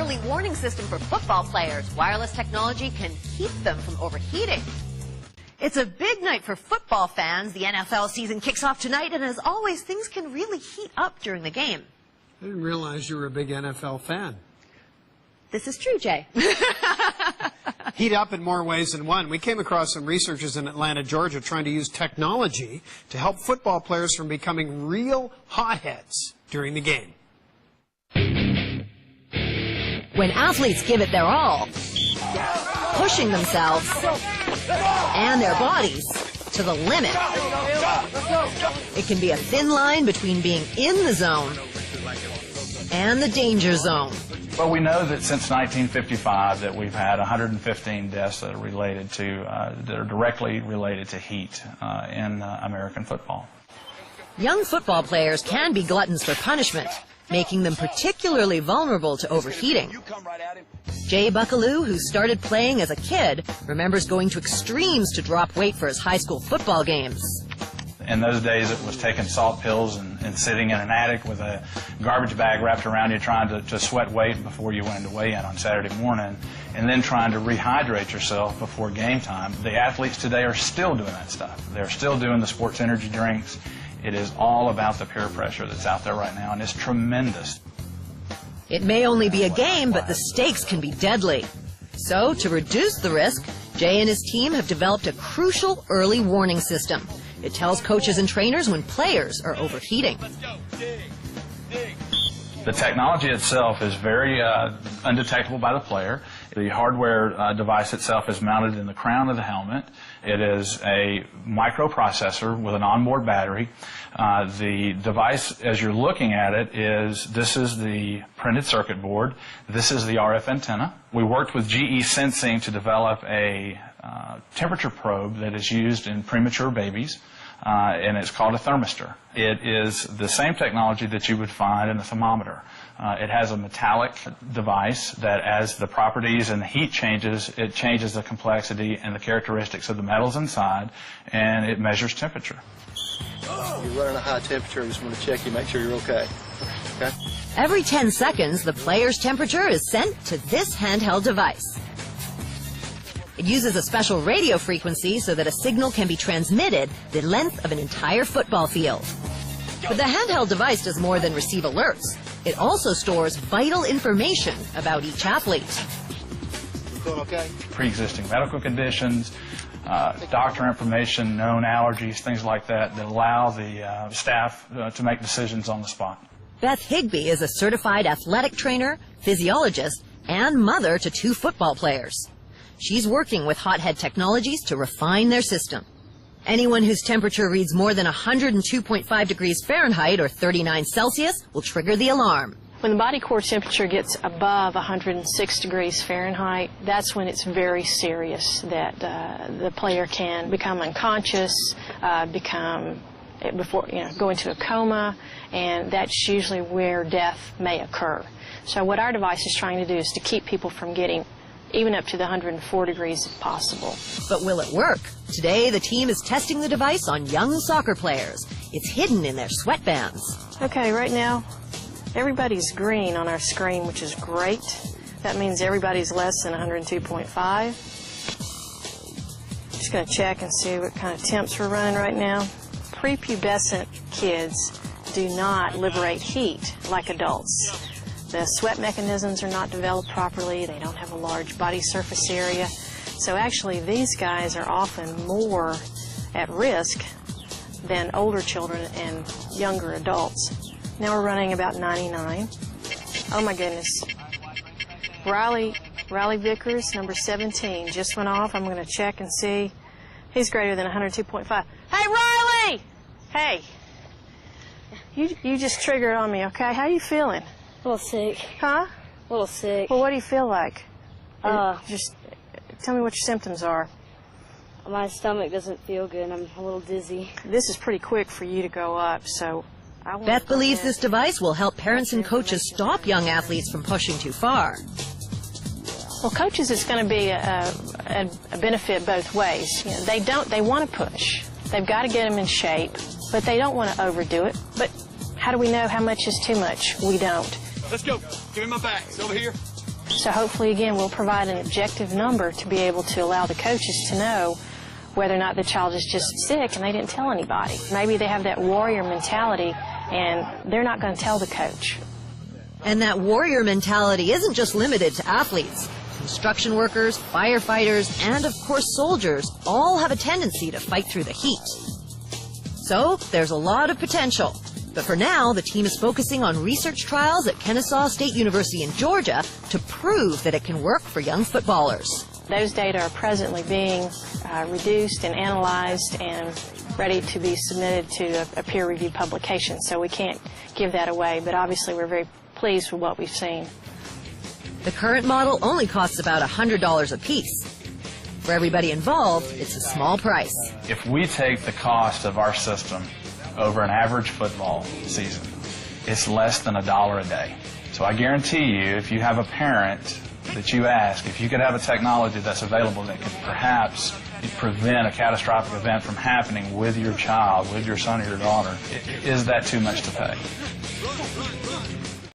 early warning system for football players. Wireless technology can keep them from overheating. It's a big night for football fans. The NFL season kicks off tonight, and as always, things can really heat up during the game. I didn't realize you were a big NFL fan. This is true, Jay. Heat up in more ways than one. We came across some researchers in Atlanta, Georgia, trying to use technology to help football players from becoming real hotheads during the game. When athletes give it their all, pushing themselves and their bodies to the limit, it can be a thin line between being in the zone and the danger zone. Well, we know that since 1955 that we've had 115 deaths that are related to, that are directly related to heat in American football. Young football players can be gluttons for punishment, making them particularly vulnerable to overheating. Jay Buckaloo, who started playing as a kid, remembers going to extremes to drop weight for his high school football games. In those days, it was taking salt pills and sitting in an attic with a garbage bag wrapped around you trying to sweat weight before you went to weigh-in on Saturday morning, and then trying to rehydrate yourself before game time. The athletes today are still doing that stuff. They're still doing the sports energy drinks. It is all about the peer pressure that's out there right now, and it's tremendous. It may only be a game, but the stakes can be deadly. So, to reduce the risk, Jay and his team have developed a crucial early warning system. It tells coaches and trainers when players are overheating. The technology itself is very undetectable by the player. The hardware device itself is mounted in the crown of the helmet. It is a microprocessor with an onboard battery. The device, as you're looking at it, this is the printed circuit board. This is the RF antenna. We worked with GE Sensing to develop a temperature probe that is used in premature babies, and it's called a thermistor. It is the same technology that you would find in a thermometer. It has a metallic device that, as the properties and the heat changes, it changes the complexity and the characteristics of the metals inside, and it measures temperature. You're running a high temperature. I just want to check you, make sure you're okay. Okay? Every 10 seconds, the player's temperature is sent to this handheld device. It uses a special radio frequency so that a signal can be transmitted the length of an entire football field. But the handheld device does more than receive alerts. It also stores vital information about each athlete. You feeling okay? Pre-existing medical conditions, doctor information, known allergies, things like that allow the staff to make decisions on the spot. Beth Higbee is a certified athletic trainer, physiologist, and mother to 2 football players. She's working with Hothead Technologies to refine their system. Anyone whose temperature reads more than 102.5 degrees Fahrenheit or 39 Celsius will trigger the alarm. When the body core temperature gets above 106 degrees Fahrenheit, that's when it's very serious that the player can become unconscious, go into a coma, and that's usually where death may occur. So what our device is trying to do is to keep people from getting even up to the 104 degrees if possible. But will it work? Today, the team is testing the device on young soccer players. It's hidden in their sweatbands. Okay, right now, everybody's green on our screen, which is great. That means everybody's less than 102.5. Just going to check and see what kind of temps we're running right now. Prepubescent kids do not liberate heat like adults. The sweat mechanisms are not developed properly. They don't have a large body surface area. So actually, these guys are often more at risk than older children and younger adults. Now we're running about 99. Oh my goodness. Riley Vickers, number 17, just went off. I'm going to check and see. He's greater than 102.5. Hey, Riley! Hey. You just triggered on me, okay? How you feeling? A little sick. Huh? A little sick. Well, what do you feel like? Just tell me what your symptoms are. My stomach doesn't feel good. I'm a little dizzy. This is pretty quick for you to go up, so I want Beth believes this device will help parents and coaches stop young athletes from pushing too far. Well, coaches, it's going to be a benefit both ways. You know, they want to push. They've got to get them in shape, but they don't want to overdo it. But how do we know how much is too much? We don't. Let's go. Give me my back. It's over here. So hopefully, again, we'll provide an objective number to be able to allow the coaches to know whether or not the child is just sick and they didn't tell anybody. Maybe they have that warrior mentality and they're not going to tell the coach. And that warrior mentality isn't just limited to athletes. Construction workers, firefighters, and of course soldiers all have a tendency to fight through the heat. So there's a lot of potential. But for now, the team is focusing on research trials at Kennesaw State University in Georgia to prove that it can work for young footballers. Those data are presently being reduced and analyzed and ready to be submitted to a peer-reviewed publication. So we can't give that away, but obviously we're very pleased with what we've seen. The current model only costs about $100 a piece. For everybody involved, it's a small price. If we take the cost of our system over an average football season, it's less than $1 a day. So I guarantee you, if you have a parent that you ask if you could have a technology that's available that could perhaps prevent a catastrophic event from happening with your child, with your son or your daughter, is that too much to pay?